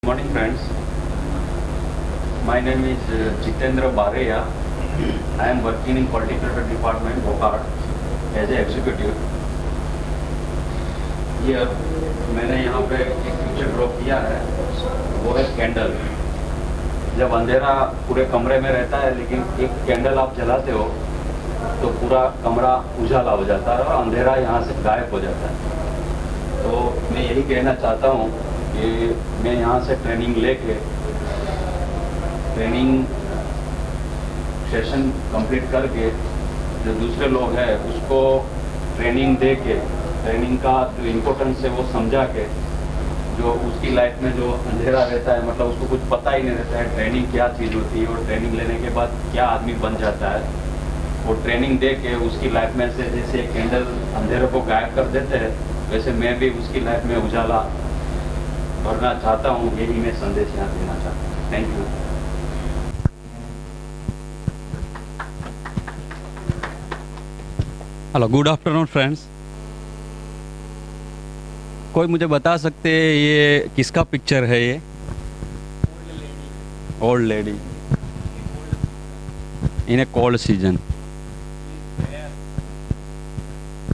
Morning friends, my name is Jitendra Bareya. I am working in Horticulture Department, Bhopal as a executive. Here मैंने यहाँ पे एक picture draw किया है, वो है कैंडल। जब अंधेरा पूरे कमरे में रहता है लेकिन एक कैंडल आप जलाते हो तो पूरा कमरा उजाला हो जाता है और अंधेरा यहाँ से गायब हो जाता है। तो मैं यही कहना चाहता हूँ कि मैं यहाँ से ट्रेनिंग लेके ट्रेनिंग सेशन कंप्लीट करके जो दूसरे लोग हैं उसको ट्रेनिंग दे के ट्रेनिंग का जो इम्पोर्टेंस है वो समझा के जो उसकी लाइफ में जो अंधेरा रहता है, मतलब उसको कुछ पता ही नहीं रहता है ट्रेनिंग क्या चीज़ होती है और ट्रेनिंग लेने के बाद क्या आदमी बन जाता है, वो ट्रेनिंग दे के उसकी लाइफ में से जैसे कैंडल अंधेरे को गायब कर देते हैं वैसे मैं भी उसकी लाइफ में उजाला भरना चाहता हूँ। यही मैं संदेश यहाँ देना चाहता हूँ। Thank you. Hello, good afternoon friends. कोई मुझे बता सकते हैं ये किसका पिक्चर है? ये old lady in A cold season.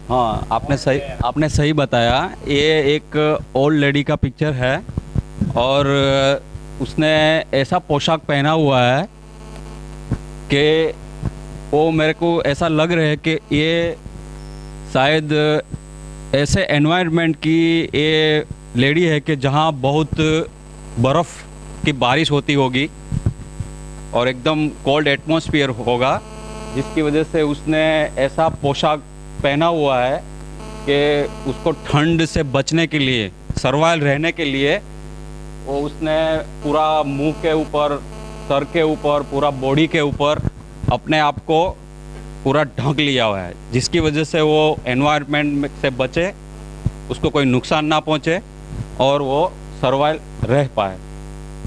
हाँ, आपने सही बताया। ये एक ओल्ड लेडी का पिक्चर है और उसने ऐसा पोशाक पहना हुआ है कि वो मेरे को ऐसा लग रहा है कि ये शायद ऐसे एनवायरनमेंट की ये लेडी है कि जहाँ बहुत बर्फ़ की बारिश होती होगी और एकदम कोल्ड एटमॉस्फेयर होगा, जिसकी वजह से उसने ऐसा पोशाक पहना हुआ है कि उसको ठंड से बचने के लिए, सर्वाइव रहने के लिए वो उसने पूरा मुंह के ऊपर, सर के ऊपर, पूरा बॉडी के ऊपर अपने आप को पूरा ढक लिया हुआ है, जिसकी वजह से वो एनवायरनमेंट से बचे, उसको कोई नुकसान ना पहुंचे और वो सर्वाइव रह पाए।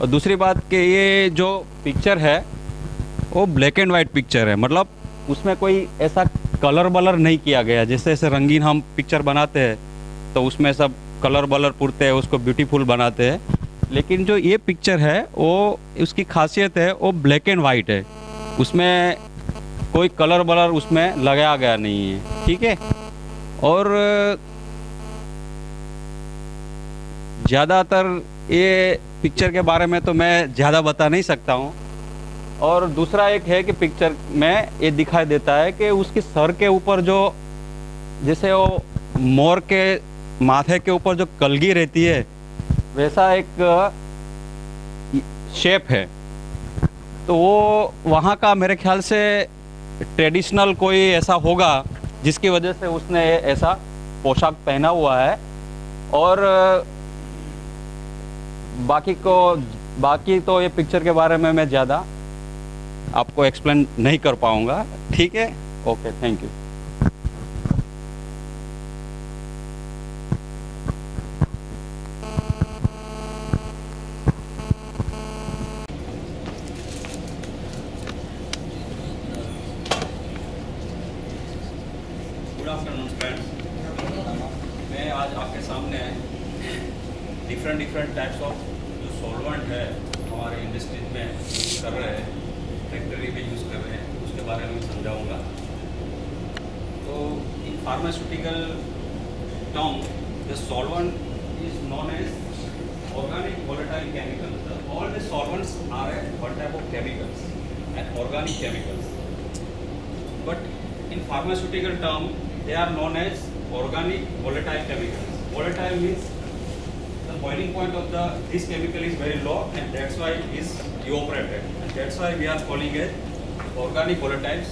और दूसरी बात कि ये जो पिक्चर है वो ब्लैक एंड वाइट पिक्चर है, मतलब उसमें कोई ऐसा कलर बलर नहीं किया गया। जैसे जैसे रंगीन हम पिक्चर बनाते हैं तो उसमें सब कलर बलर पुरते हैं, उसको ब्यूटीफुल बनाते हैं, लेकिन जो ये पिक्चर है वो उसकी खासियत है वो ब्लैक एंड वाइट है, उसमें कोई कलर बलर उसमें लगाया गया नहीं है। ठीक है। और ज़्यादातर ये पिक्चर के बारे में तो मैं ज़्यादा बता नहीं सकता हूँ। और दूसरा एक है कि पिक्चर में ये दिखाई देता है कि उसके सर के ऊपर जो, जैसे वो मोर के माथे के ऊपर जो कलगी रहती है वैसा एक शेप है, तो वो वहाँ का मेरे ख्याल से ट्रेडिशनल कोई ऐसा होगा जिसकी वजह से उसने ऐसा पोशाक पहना हुआ है। और बाकी तो ये पिक्चर के बारे में मैं ज़्यादा आपको एक्सप्लेन नहीं कर पाऊँगा। ठीक है, okay, thank you. Good afternoon friends, मैं आज आपके सामने डिफरेंट टाइप्स ऑफ जो सॉल्वेंट है हमारे इंडस्ट्रीज में यूज़ कर रहे हैं, फैक्ट्री में यूज़ कर रहे हैं, उसके बारे में समझाऊंगा। तो in pharmaceutical term the solvent is known as organic volatile chemicals. All the solvents are one type of chemicals and organic chemicals, but in pharmaceutical term they are known as organic volatile chemicals. Volatile means the boiling point of this chemical is very low and that's why it is evaporated, and that's why we are calling it organic volatile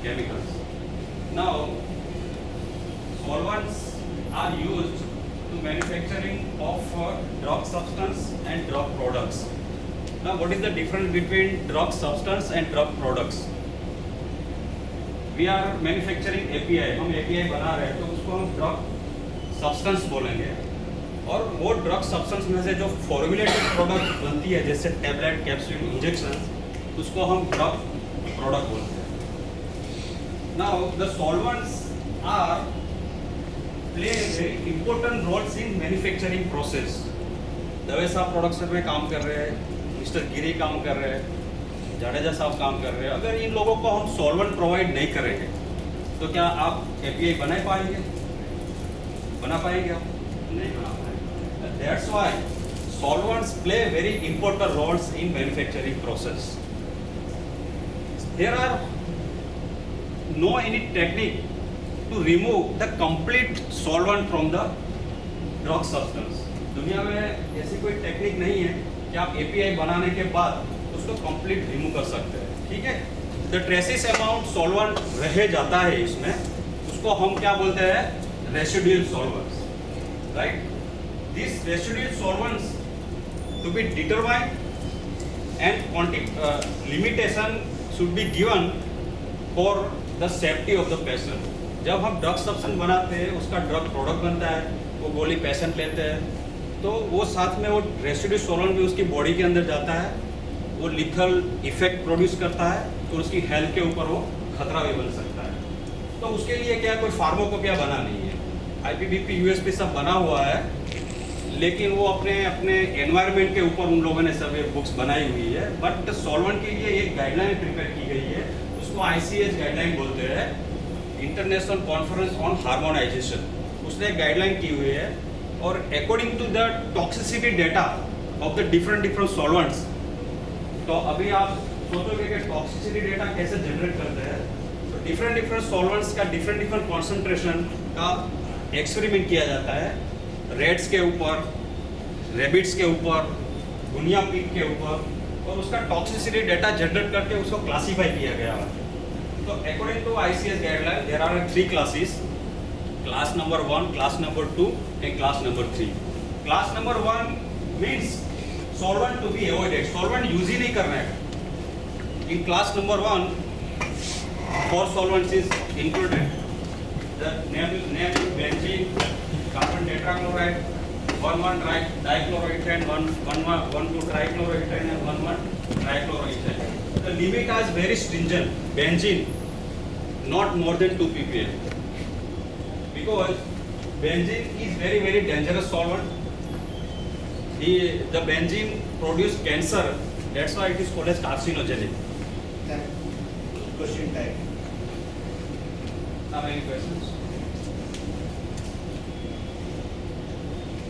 chemicals. Now solvents are used to manufacturing of drug substance and drug products. Now what is the difference between drug substance and drug products? We are manufacturing API, हम API बना रहे हैं तो उसको हम drug substance बोलेंगे, और वो ड्रग सब्सटेंस में से जो फॉर्मुलेटेड प्रोडक्ट बनती है जैसे टैबलेट, कैप्सूल, इंजेक्शन, उसको हम ड्रग प्रोडक्ट बोलते हैं। Now the solvents are play a very important roles in manufacturing process. Dave साहब प्रोडक्शन में काम कर रहे हैं, मिस्टर गिरी काम कर रहे हैं, जाडेजा साहब काम कर रहे हैं। अगर इन लोगों को हम सॉल्वेंट प्रोवाइड नहीं करेंगे तो क्या आप API बना पाएंगे? बना पाएंगे आप? नहीं बना पाएंगे। That's why solvents play very important roles in manufacturing process. There are no any technique to remove the complete solvent from the drug substance. दुनिया में ऐसी कोई टेक्निक नहीं है कि आप API बनाने के बाद उसको कंप्लीट रिमूव कर सकते हैं, ठीक है? द ट्रेसिस अमाउंट सॉल्वेंट रह जाता है इसमें, उसको हम क्या बोलते हैं? Residual solvents, right? This residual solvents to be determined and limitation should be given for the safety of the patient. जब हम ड्रग सब्सटेंस बनाते हैं, उसका ड्रग प्रोडक्ट बनता है, वो गोली पेशेंट लेते हैं, तो वो साथ में वो रेसिडुअल सॉल्वेंट भी उसकी बॉडी के अंदर जाता है, वो लिथल इफेक्ट प्रोड्यूस करता है, तो उसकी हेल्थ के ऊपर वो खतरा भी बन सकता है। तो उसके लिए क्या कोई फार्माकोपिया बना नहीं है, IPBP USP सब बना हुआ है, लेकिन वो अपने एनवायरनमेंट के ऊपर उन लोगों ने सब बुक्स बनाई हुई है। बट सॉल्वेंट के लिए एक गाइडलाइन प्रिपेयर की गई है, उसको ICH गाइडलाइन बोलते हैं, इंटरनेशनल कॉन्फ्रेंस ऑन हार्मोनाइजेशन। उसने एक गाइडलाइन की हुई है, और according to the toxicity data of the different solvents, तो अभी आप सोचोगे कि टॉक्सिसिटी डेटा कैसे जनरेट करते हैं, तो डिफरेंट सॉल्वेंट्स का डिफरेंट कॉन्सेंट्रेशन का एक्सपेरिमेंट किया जाता है, रेट्स के ऊपर, रेबिट्स के ऊपर, गुनिया पिग के ऊपर, और उसका टॉक्सिसिटी डेटा जनरेट करके उसको क्लासीफाई किया गया है। तो according to ICH guideline there are 3 classes, class number 1, class number 2 and class number 3। Class number 1 means solvent to be avoided, solvent use ही नहीं करना है। In class number 1 4 solvents is included, the name is benzene, carbon tetrachloride, 1,1 dichloroethane, 1,2 trichloroethane and 1,1 trichloroethane. The limit is very stringent. Benzene not more than 2 ppm, because benzene is very dangerous solvent. The benzene produce cancer. That's why it is called as carcinogenic. Question time. Have any questions?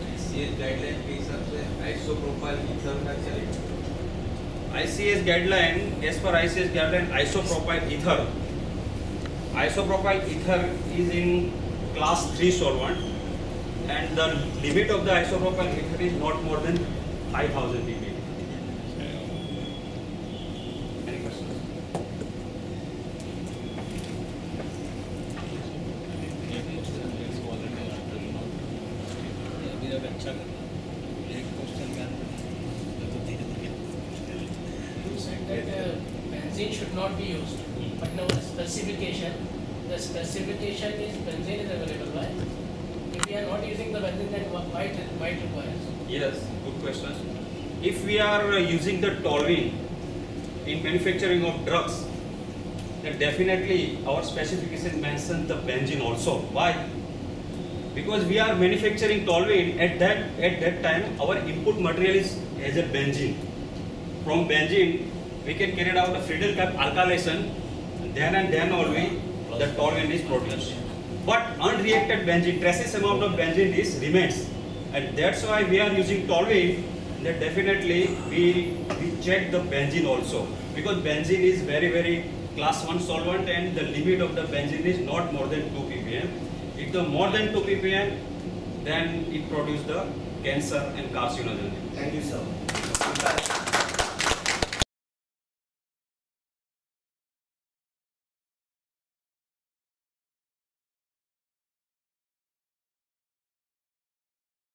ICH guideline के हिसाब से isopropyl ether का चलेगा। ICH guideline, as per ICH guideline, isopropyl ether. Isopropyl ether is in class 3 solvent, and the limit of the isopropyl ether is not more than 5,000 ppm. Any questions? You said that benzene should not be used, but now the specification is benzene is available, right? If we are not using the benzene, then why it requires? Yes, good question. If we are using the toluene in manufacturing of drugs, then definitely our specification mentions the benzene also. Why? Because we are manufacturing toluene, at that time our input material is as a benzene. From benzene we can carry out a Friedel cap alkylation, then only the toluene is produced. But unreacted benzene, traces amount of benzene remains, and that's why we are using toluene. That definitely we check the benzene also, because benzene is very class 1 solvent, and the limit of the benzene is not more than 2 ppm. If the more than 2 ppm, then it produces the cancer and carcinogen. Thank you, sir.